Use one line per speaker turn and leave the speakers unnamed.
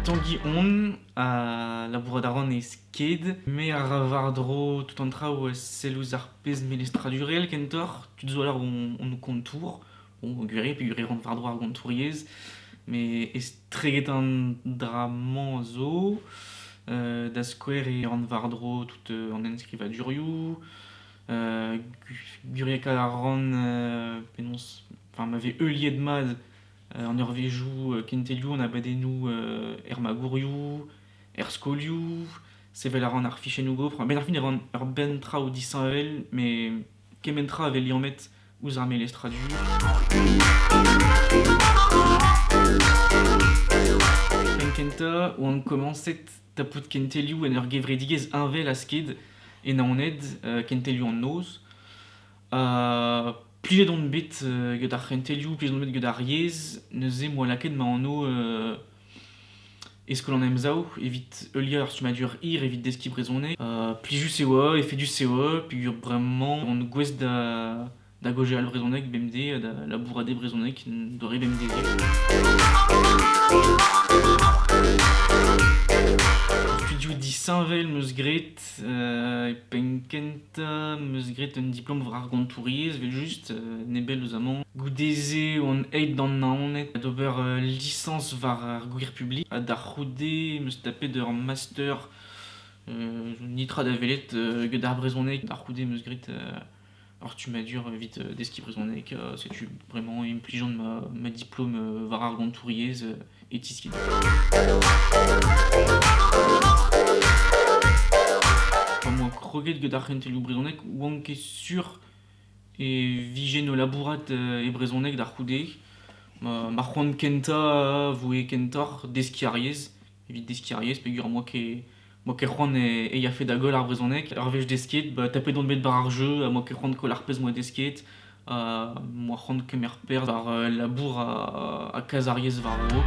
Tanguy on a labourat e sked, me a ravardro tout an traoù sellouz ar pezh melestradurel kentor, tud zo alar on kontour, bon, gure, pe gure ran vardro ar gontouriez, me estreget an dramañ zo, da skouer e ran vardro tout an enskrivañ durioù, gure kal ar ran penaos, enfin m'ave euliet mad an eurvezhioù kentelioù on a badennoù ma gourioù, skolioù, sevel a ran ar fichennoù gopr. Ben ar fin e ran ur ben traoù disañvel, me kement tra avel liammet ouzh ar melestradur. Kenta, où on commençait tapout kentelioù en ur gevredigez invel a sked, et naoned kentelioù an noz. Plijet on bet gant ar kentelioù, plijet on bet gant ar yez, neuze moa laket ma anno eskol an emzao, evit eulier ar sumadur hir, evit deski brezhoneg. Plijus e oa, efedus e oa, peogwir bremañ on gouest da goje al brezhoneg bemde, da labourade brezhoneg dore bemde. Studio disañvel meus gret, penkenta meus gret un diplom war ar gontouriez, vel just, nebel eus amañ. Goudeze on eit d'an naonet, d'ober licence war ar gwir publik, ha da c'houde meus tapet ur master nitra da velet gant ar brezhoneg, da c'houde meus gret ar tumadur evit deski brezhoneg, setu bremañ implijan ma diplom war ar gontouriez et tisket. Moi kroget gant ar kentelioù brezhoneg, oan ket sur e vije no labourat e brezhoneg d'ar c'houde. Ma c'hoant kenta voe kentor deski ar yez, evit deski ar yez, peogwir moi ket c'hoant e yafe da gol ar brezhoneg. Ar vez desket, tapet on bet bar ar jeu, moi ket c'hoant kol ar pezh moa desket, moi c'hoant kemer per war labour a kaz ar yez war o.